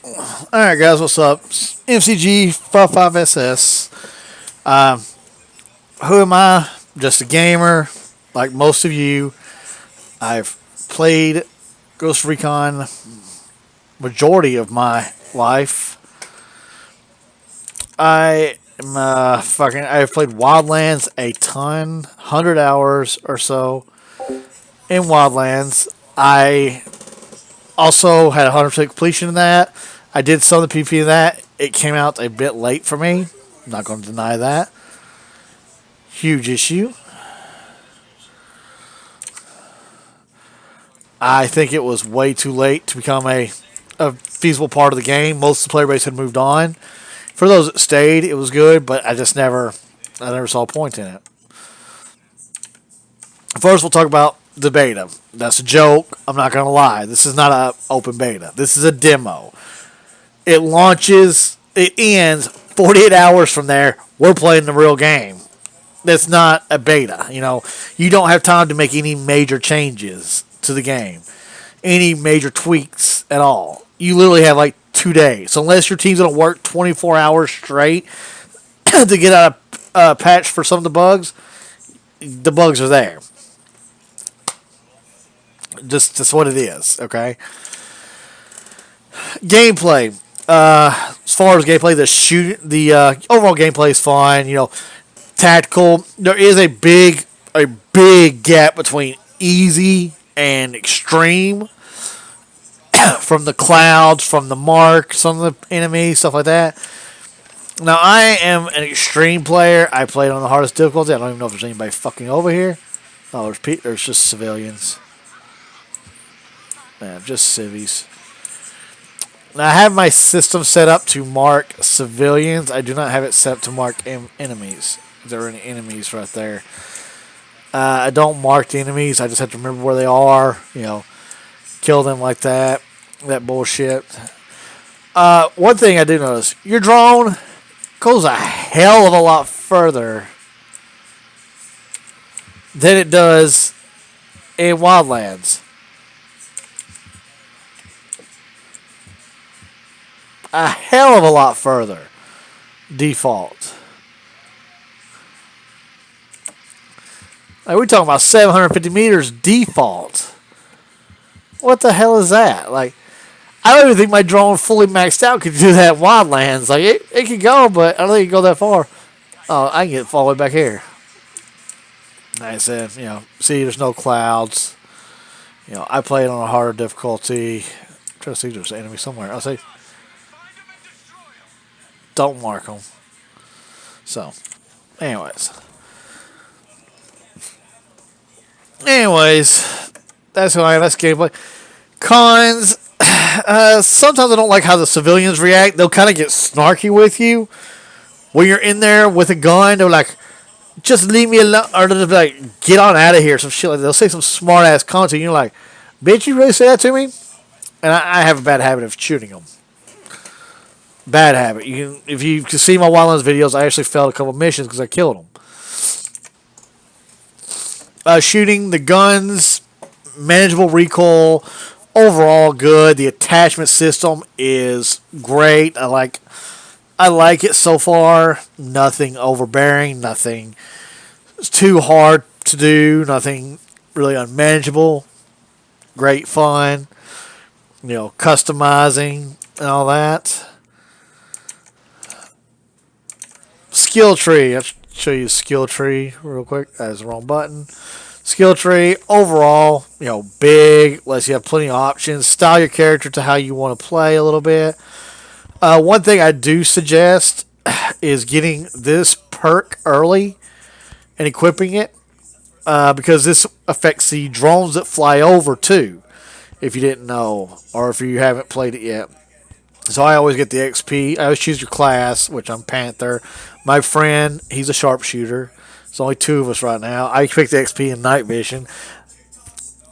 Alright, guys, what's up? MCG 55SS. Um, who am I? Just a gamer, like most of you. I've played Ghost Recon majority of my life. I've played Wildlands a ton, 100 hours or so in Wildlands. I also had 100% completion in that. I did some of the PvP in that. It came out a bit late for me. I'm not going to deny that. Huge issue. I think it was way too late to become a feasible part of the game. Most of the player base had moved on. For those that stayed, it was good, but I never saw a point in it. First, we'll talk about the beta. That's a joke. I'm not going to lie. This is not an open beta. This is a demo. It launches, it ends 48 hours from there. We're playing the real game. That's not a beta. You don't have time to make any major changes to the game, any major tweaks at all. You literally have like 2 days. So unless your team's going to work 24 hours straight to get out a patch for some of the bugs are there. Just what it is, okay? Gameplay. As far as gameplay, the overall gameplay is fine. Tactical. There is a big gap between easy and extreme. From the clouds, from the mark, some of the enemies, stuff like that. Now I am an extreme player. I played on the hardest difficulty. I don't even know if there's anybody fucking over here. Oh, there's just civilians. Man, just civvies. Now, I have my system set up to mark civilians. I do not have it set up to mark enemies. There are any enemies right there. I don't mark the enemies. I just have to remember where they are. Kill them like that. That bullshit. One thing I do notice. Your drone goes a hell of a lot further than it does in Wildlands. A hell of a lot further. Default. Like, we're talking about 750 meters default. What the hell is that? Like, I don't even think my drone fully maxed out could do that in Wildlands. Like, it could go, but I don't think it could go that far. Oh, I can get all the way back here. Like I said, see, there's no clouds. I played on a harder difficulty. I'm trying to see if there's an enemy somewhere. I'll say, don't mark them. So, anyways, that's why that's gameplay. Cons. Sometimes I don't like how the civilians react. They'll kind of get snarky with you when you're in there with a gun. They're like, "Just leave me alone," or they'll be like, "Get on out of here." Some shit like that. They'll say some smart ass content. And you're like, "Bitch, you really say that to me?" And I have a bad habit of shooting them. Bad habit. If you can see my Wildlands videos, I actually failed a couple missions because I killed them. Shooting the guns, manageable recoil, overall good. The attachment system is great. I like it so far. Nothing overbearing. Nothing too hard to do. Nothing really unmanageable. Great fun. Customizing and all that. Skill tree. I'll show you skill tree real quick. That is the wrong button. Skill tree overall, big. Lets you have plenty of options. Style your character to how you want to play a little bit. One thing I do suggest is getting this perk early and equipping it because this affects the drones that fly over too. If you didn't know or if you haven't played it yet. So I always get the XP. I always choose your class, which I'm Panther. My friend, he's a sharpshooter. There's only two of us right now. I picked the XP in night vision.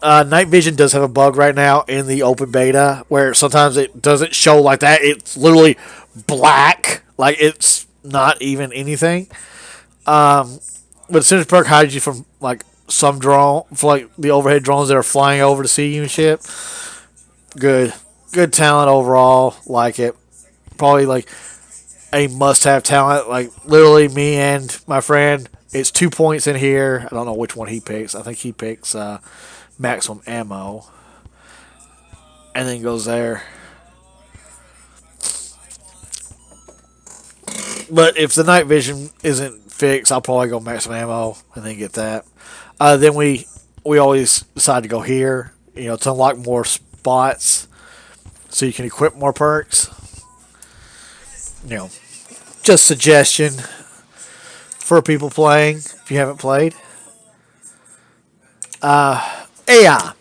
Night vision does have a bug right now in the open beta where sometimes it doesn't show like that. It's literally black. Like it's not even anything. But as soon as perk hides you from like some drone, for like the overhead drones that are flying over to see you and shit, good. Good talent overall. Like it. Probably like a must-have talent. Like literally, me and my friend. It's 2 points in here. I don't know which one he picks. I think he picks maximum ammo, and then goes there. But if the night vision isn't fixed, I'll probably go maximum ammo and then get that. Then we always decide to go here. To unlock more spots, so you can equip more perks. You know, just suggestion for people playing if you haven't played. AI.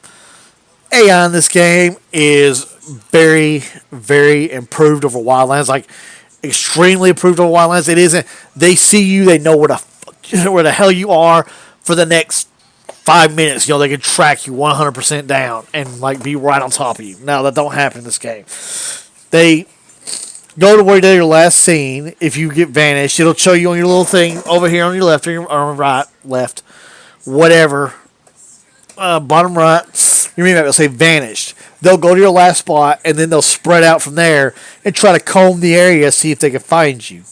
AI in this game is very, very improved over Wildlands. Like extremely improved over Wildlands. It isn't. They see you. They know where the hell you are for the next 5 minutes. They can track you 100% down and like be right on top of you. Now that don't happen in this game. They go to where you did your last scene. If you get vanished, it'll show you on your little thing over here on your left or your right, left, whatever. Bottom right, your map will say vanished. They'll go to your last spot and then they'll spread out from there and try to comb the area, see if they can find you.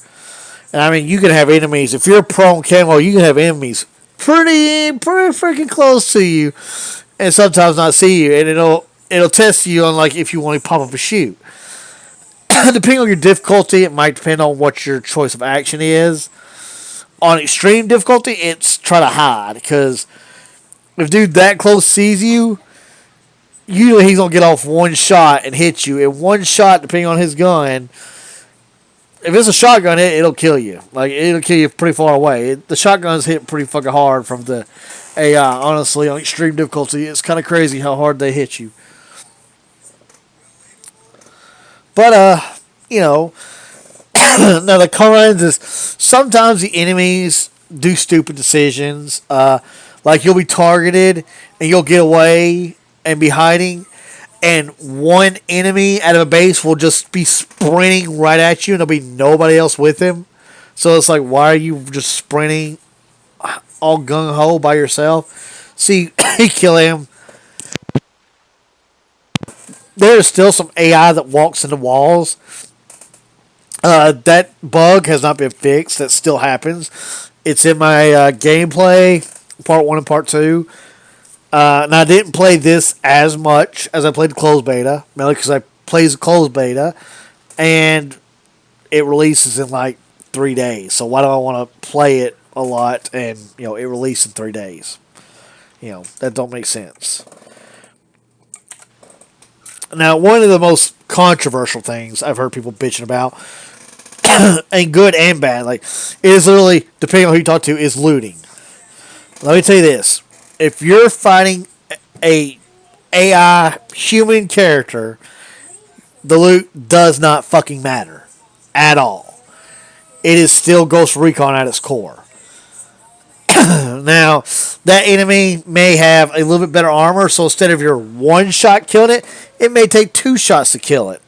And I mean, you can have enemies. If you're pro camo, you can have enemies pretty freaking close to you, and sometimes not see you, and it'll test you on like if you want to pop up a shoot. Depending on your difficulty, it might depend on what your choice of action is. On extreme difficulty, it's try to hide because if dude that close sees you, usually he's gonna get off one shot and hit you. And one shot, depending on his gun, if it's a shotgun, it'll kill you. Like it'll kill you pretty far away. The shotguns hit pretty fucking hard from the AI. Honestly, on extreme difficulty, it's kind of crazy how hard they hit you. But now the cons is sometimes the enemies do stupid decisions. Like you'll be targeted and you'll get away and be hiding, and one enemy out of a base will just be sprinting right at you, and there'll be nobody else with him. So it's like, why are you just sprinting all gung ho by yourself? See, you kill him. There is still some AI that walks into walls. That bug has not been fixed. That still happens. It's in my gameplay, part 1 and part 2. And I didn't play this as much as I played the closed beta, mainly because I played the closed beta, and it releases in like 3 days. So why do I want to play it a lot and it released in 3 days? That don't make sense. Now, one of the most controversial things I've heard people bitching about, and good and bad, like, is literally, depending on who you talk to, is looting. Let me tell you this. If you're fighting a AI human character, the loot does not fucking matter at all. It is still Ghost Recon at its core. Now, that enemy may have a little bit better armor, so instead of your one shot killing it, it may take 2 shots to kill it.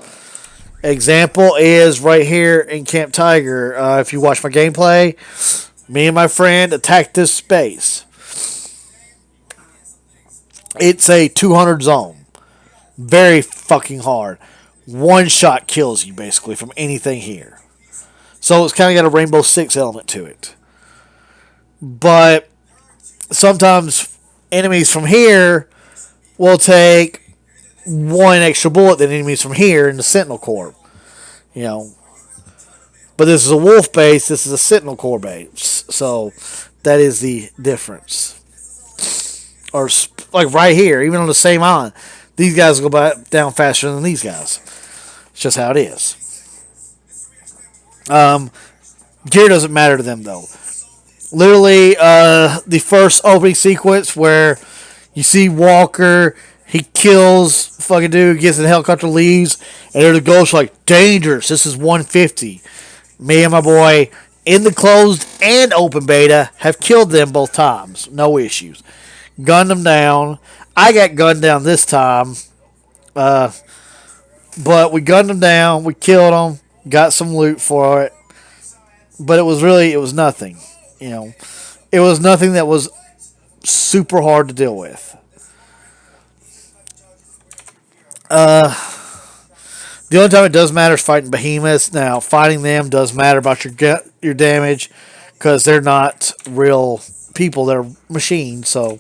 Example is right here in Camp Tiger. If you watch my gameplay, me and my friend attacked this space. It's a 200 zone. Very fucking hard. One shot kills you, basically, from anything here. So it's kind of got a Rainbow Six element to it. But sometimes enemies from here will take 1 extra bullet than enemies from here in the Sentinel Corps. But this is a wolf base, this is a Sentinel Corps base. So that is the difference. Or like right here, even on the same island, these guys go down faster than these guys. It's just how it is. Gear doesn't matter to them though. Literally, the first opening sequence where you see Walker, he kills fucking dude, gets in the helicopter, leaves, and there's a ghost like, dangerous, this is 150. Me and my boy, in the closed and open beta, have killed them both times. No issues. Gunned them down. I got gunned down this time. But we gunned them down, we killed them, got some loot for it. But it was nothing. It was nothing that was super hard to deal with. The only time it does matter is fighting behemoths. Now, fighting them does matter about your damage because they're not real people; they're machines. So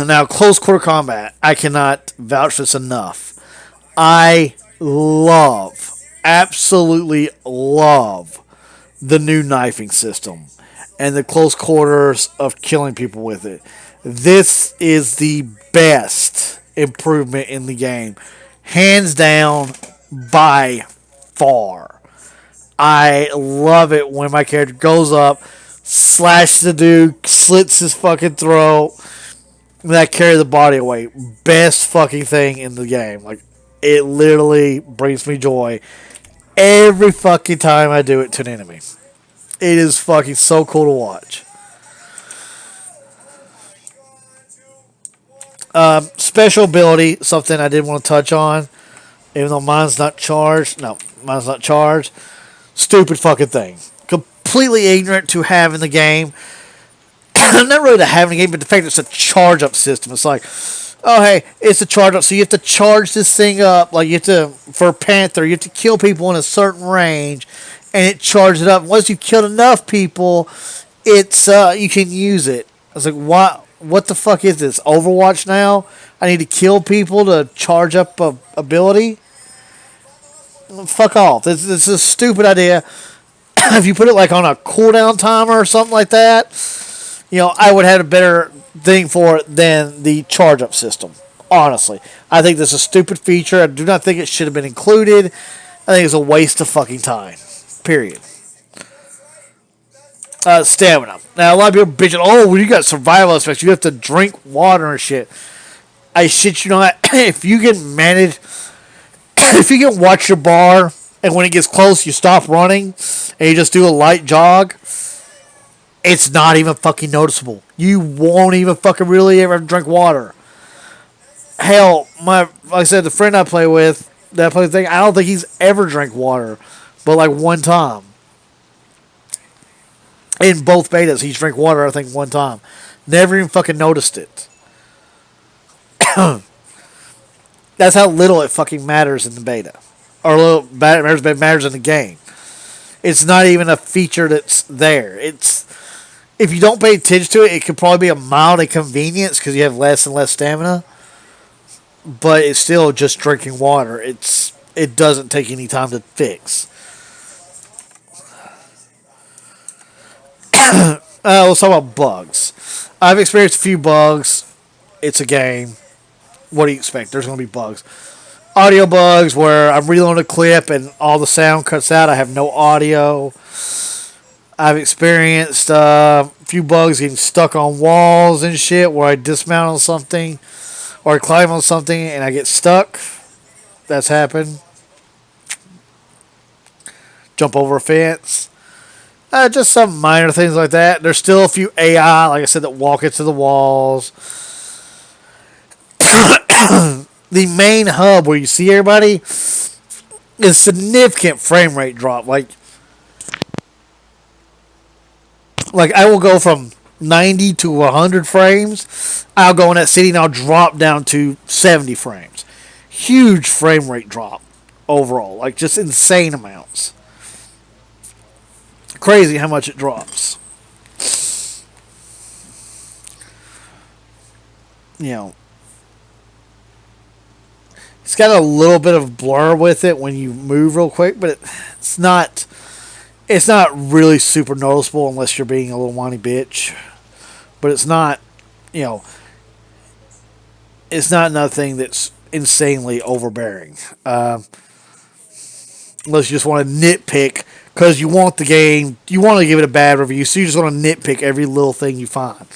now, close quarter combat, I cannot vouch for this enough. I absolutely love the new knifing system and the close quarters of killing people with it. This is the best improvement in the game, hands down, by far. I love it when my character goes up, slashes the dude, slits his fucking throat, and that carry the body away. Best fucking thing in the game. Like, it literally brings me joy every fucking time I do it to an enemy. It is fucking so cool to watch. Special ability, something I did want to touch on, even though mine's not charged. No, mine's not charged. Stupid fucking thing. Completely ignorant to have in the game. Not really to have in the game, but the fact it's a charge up system. It's like, oh hey, it's a charge up, so you have to charge this thing up. Like you have to, for Panther, you have to kill people in a certain range, and it charges it up. Once you've killed enough people, it's you can use it. I was like, what? What the fuck is this? Overwatch now? I need to kill people to charge up a ability? Fuck off. This is a stupid idea. If you put it like on a cooldown timer or something like that, I would have a better thing for it than the charge up system. Honestly, I think this is a stupid feature. I do not think it should have been included. I think it's a waste of fucking time. Period. Stamina. Now, a lot of people bitching, oh, well, you got survival aspects. You have to drink water and shit. I shit you not. If you can manage, if you can watch your bar, and when it gets close, you stop running, and you just do a light jog, it's not even fucking noticeable. You won't even fucking really ever drink water. Hell, like I said, the friend I play with, that play thing, I don't think he's ever drank water, but like one time. In both betas, he's drank water, I think, one time. Never even fucking noticed it. That's how little it fucking matters in the beta. Or little matters in the game. It's not even a feature that's there. If you don't pay attention to it, it could probably be a mild inconvenience because you have less and less stamina. But it's still just drinking water. It doesn't take any time to fix. Let's talk about bugs. I've experienced a few bugs. It's a game. What do you expect? There's going to be bugs. Audio bugs where I'm reloading a clip and all the sound cuts out. I have no audio. I've experienced a few bugs getting stuck on walls and shit where I dismount on something or I climb on something and I get stuck. That's happened. Jump over a fence. Just some minor things like that. There's still a few AI, like I said, that walk into the walls. The main hub where you see everybody is significant frame rate drop. Like I will go from 90 to 100 frames. I'll go in that city and I'll drop down to 70 frames. Huge frame rate drop overall. Like just insane amounts. Crazy how much it drops. It's got a little bit of blur with it when you move real quick, but it's not really super noticeable unless you're being a little whiny bitch. But it's not, it's not nothing that's insanely overbearing. Unless you just want to nitpick because you want the game, you want to give it a bad review, so you just want to nitpick every little thing you find.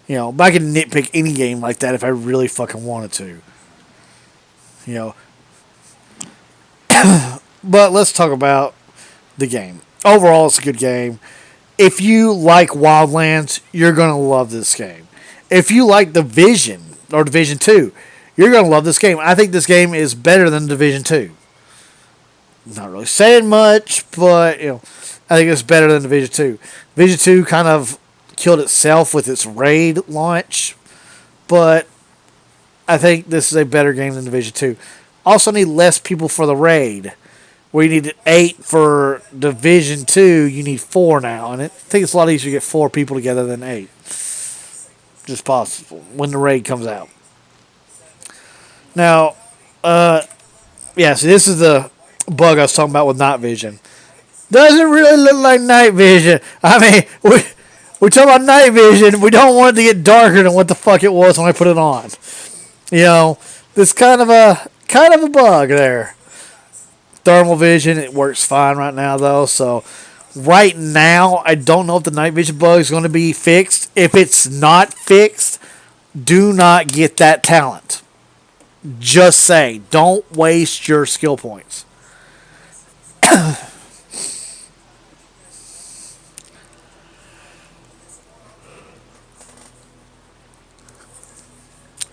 But I can nitpick any game like that if I really fucking wanted to. But let's talk about the game. Overall, it's a good game. If you like Wildlands, you're going to love this game. If you like Division or Division 2, you're going to love this game. I think this game is better than Division 2. Not really saying much, but I think it's better than Division 2. Division 2 kind of killed itself with its raid launch, but I think this is a better game than Division 2. Also need less people for the raid. Where you needed 8 for Division 2, you need 4 now. And I think it's a lot easier to get 4 people together than 8. Just possible when the raid comes out. Now, yeah, so this is the bug I was talking about with night vision. Doesn't really look like night vision. I mean, we talk about night vision. We don't want it to get darker than what the fuck it was when I put it on. You know, this kind of a bug there. Thermal vision, it works fine right now though. So right now, I don't know if the night vision bug is going to be fixed. If it's not fixed, do not get that talent. Just say, don't waste your skill points.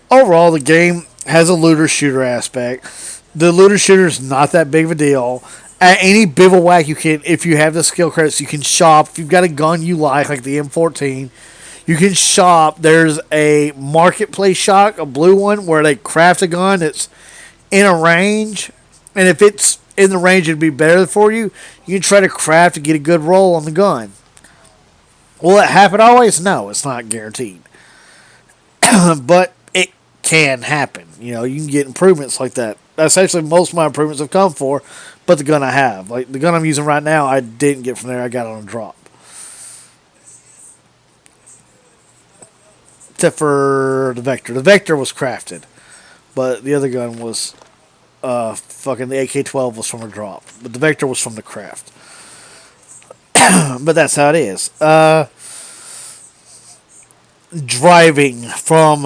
Overall, the game has a looter shooter aspect. The looter shooter is not that big of a deal. At any bivouac, you can, if you have the skill credits, you can shop. If you've got a gun you like the M14, you can shop. There's a marketplace shop, a blue one, where they craft a gun that's in a range. And if it's in the range, it'd be better for you. You can try to craft to get a good roll on the gun. Will it happen always? No, it's not guaranteed. But it can happen. You know, you can get improvements like that. That's actually most of my improvements have come for, but the gun I have. Like the gun I'm using right now, I didn't get from there. I got it on a drop. Except for the Vector. The Vector was crafted, but the other gun was fucking the AK-12 was from a drop. But the Vector was from the craft. But that's how it is. Driving from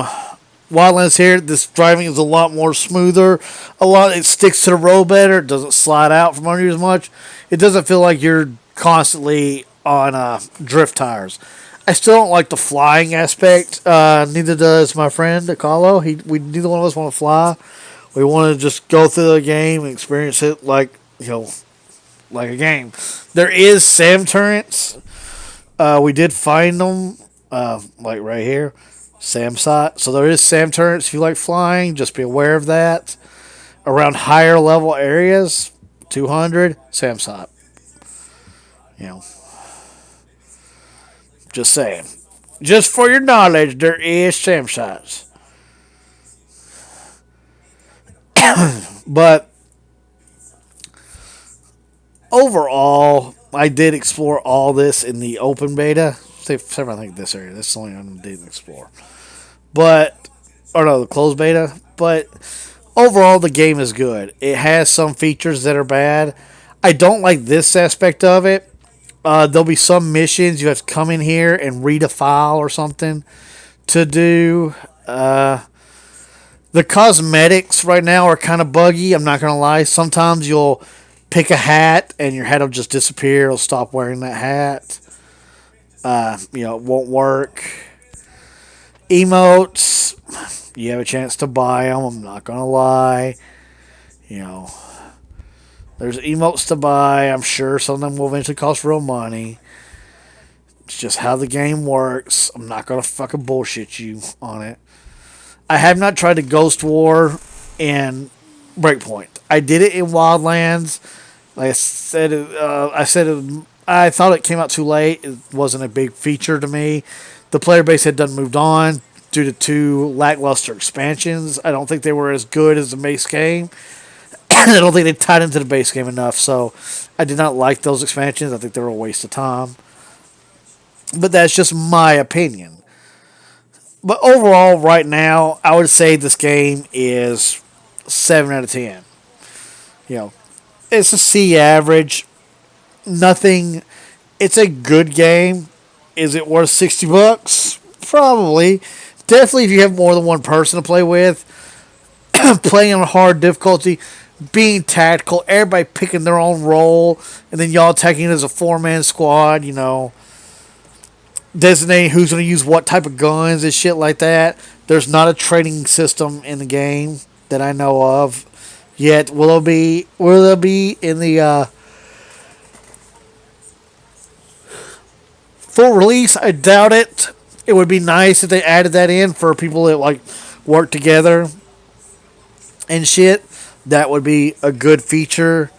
Wildlands here, this driving is a lot more smoother. It sticks to the road better. It doesn't slide out from under you as much. It doesn't feel like you're constantly on drift tires. I still don't like the flying aspect. Neither does my friend Akalo. We neither one of us want to fly. We want to just go through the game and experience it like like a game. There is SAM turrets. We did find them, like right here. SAM site. So there is SAM turrets if you like flying. Just be aware of that. Around higher level areas, 200, SAM site. Just saying. Just for your knowledge, there is SAM sites. But overall, I did explore all this in the open beta. I think this area. That's the only one I didn't explore. The closed beta. But overall, the game is good. It has some features that are bad. I don't like this aspect of it. There'll be some missions you have to come in here and read a file or something to do. The cosmetics right now are kind of buggy. I'm not going to lie. Sometimes you'll pick a hat and your hat will just disappear. It'll stop wearing that hat. It won't work. Emotes, you have a chance to buy them. I'm not going to lie. There's emotes to buy. I'm sure some of them will eventually cost real money. It's just how the game works. I'm not going to fucking bullshit you on it. I have not tried the Ghost War in Breakpoint. I did it in Wildlands. Like I thought it came out too late. It wasn't a big feature to me. The player base had done moved on due to 2 lackluster expansions. I don't think they were as good as the base game. I don't think they tied into the base game enough, so I did not like those expansions. I think they were a waste of time. But that's just my opinion. But overall, right now, I would say this game is 7 out of 10. It's a C average. Nothing. It's a good game. Is it worth $60? Probably. Definitely if you have more than one person to play with. Playing on hard difficulty. Being tactical. Everybody picking their own role. And then y'all attacking it as a 4-man squad, designating who's going to use what type of guns and shit like that. There's not a trading system in the game that I know of yet. Will there be in the full release? I doubt it. It would be nice if they added that in for people that work together and shit, that would be a good feature.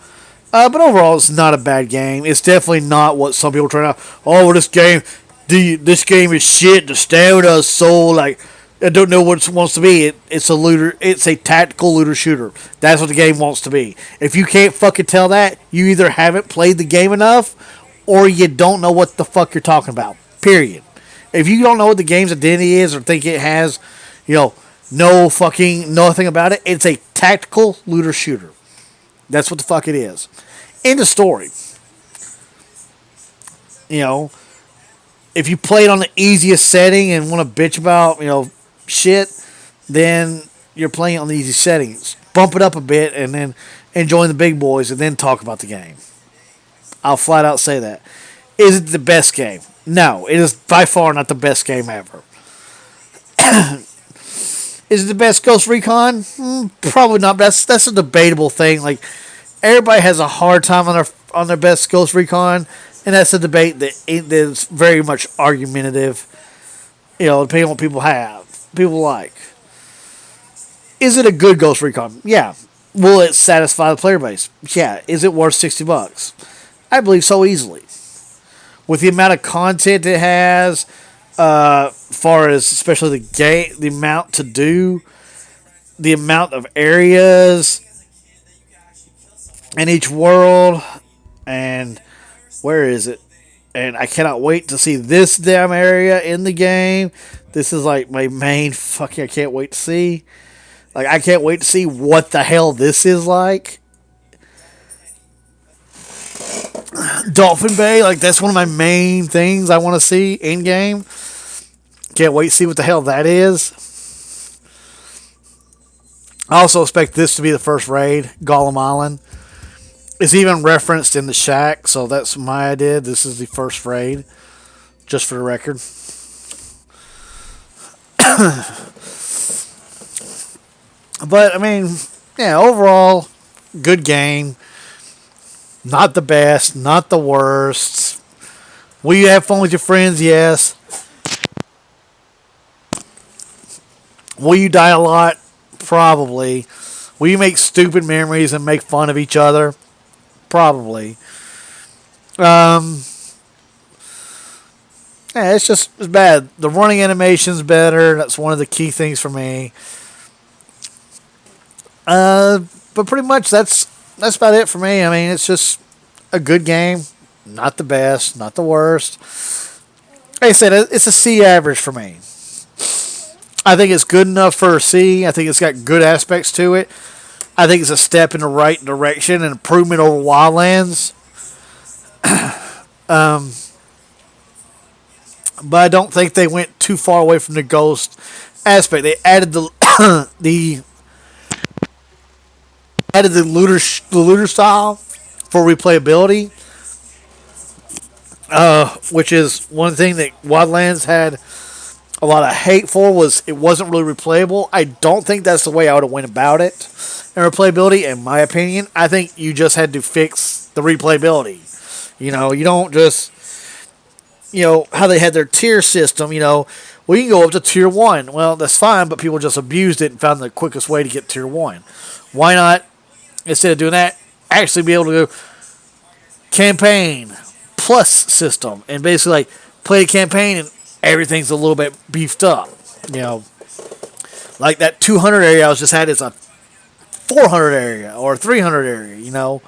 But overall, it's not a bad game. It's definitely not what some people turn out. Oh, this game is shit. The stamina is so like I don't know what it wants to be. It's a looter. It's a tactical looter shooter. That's what the game wants to be. If you can't fucking tell that, you either haven't played the game enough, or you don't know what the fuck you're talking about. Period. If you don't know what the game's identity is, or think it has, you know, no fucking nothing about it, it's a tactical looter shooter. That's what the fuck it is. In the story, you know, if you play it on the easiest setting and want to bitch about, shit, then you're playing on the easy settings. Bump it up a bit and then enjoy the big boys and then talk about the game. I'll flat out say that. Is it the best game? No, it is by far not the best game ever. Is it the best Ghost Recon? Probably not. But that's a debatable thing. Like everybody has a hard time on their best Ghost Recon, and that's a debate that's very much argumentative. Depending on what people like. Is it a good Ghost Recon? Yeah. Will it satisfy the player base? Yeah. Is it worth $60? I believe so easily. With the amount of content it has, far as especially the game, the amount to do, the amount of areas in each world, and where is it? And I cannot wait to see this damn area in the game. This is like my main fucking. I can't wait to see. Like I can't wait to see what the hell this is like. Dolphin Bay, like that's one of my main things I want to see in game. Can't wait to see what the hell that is. I also expect this to be the first raid, Gollum Island. It's even referenced in the shack, so that's my idea. This is the first raid, just for the record. But I mean, yeah, overall, good game. Not the best, not the worst. Will you have fun with your friends? Yes. Will you die a lot? Probably. Will you make stupid memories and make fun of each other? Probably. Yeah, it's bad. The running animation's better. That's one of the key things for me. But pretty much that's about it for me. I mean, it's just a good game. Not the best, not the worst. Like I said, it's a C average for me. I think it's good enough for a C. I think it's got good aspects to it. I think it's a step in the right direction, an improvement over Wildlands. But I don't think they went too far away from the Ghost aspect. They added the looter style for replayability, which is one thing that Wildlands had a lot of hate for. Was it wasn't really replayable. I don't think that's the way I would have went about it. And replayability, in my opinion, I think you just had to fix the replayability. You don't just how they had their tier system. Well, you can go up to tier 1. Well, that's fine, but people just abused it and found the quickest way to get tier 1. Why not, instead of doing that, actually be able to go campaign plus system and basically like play the campaign and everything's a little bit beefed up. Like that 200 area I was just had is a 400 area or 300 area.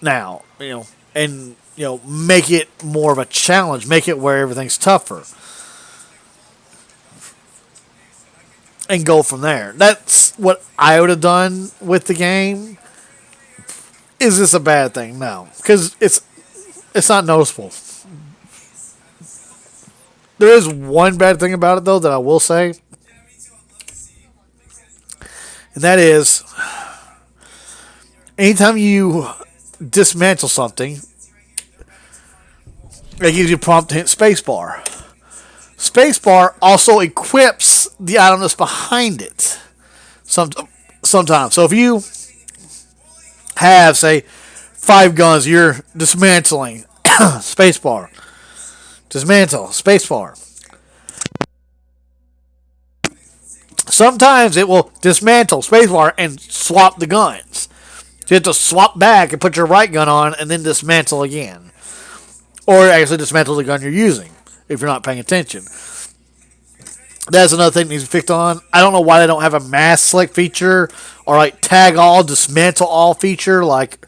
Now, and make it more of a challenge, make it where everything's tougher, and go from there. That's what I would have done with the game. Is this a bad thing? No, because it's not noticeable. There is one bad thing about it though that I will say, and that is anytime you dismantle something, it gives you a prompt to hit spacebar. Spacebar also equips the item that's behind it. Sometimes. So if you have, say, 5 guns, you're dismantling. Spacebar. Dismantle. Spacebar. sometimes it will dismantle spacebar and swap the guns. So you have to swap back and put your right gun on and then dismantle again. Or actually dismantle the gun you're using if you're not paying attention. That's another thing that needs to be fixed on. I don't know why they don't have a mass select feature or like tag all, dismantle all feature like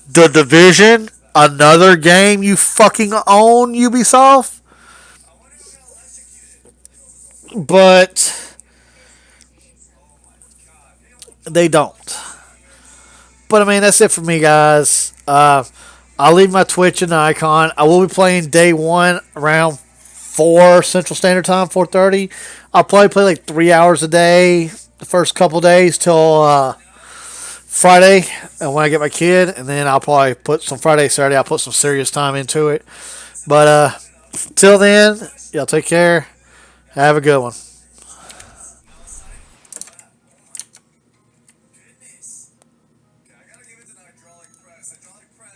The Division, another game you fucking own, Ubisoft. But they don't. But I mean, that's it for me, guys. I'll leave my Twitch and icon. I will be playing day one around 4 Central Standard Time, 4:30. I'll probably play like 3 hours a day the first couple days till Friday, and when I get my kid, and then I'll probably put some Friday, Saturday. I'll put some serious time into it. But till then, y'all take care. Have a good one.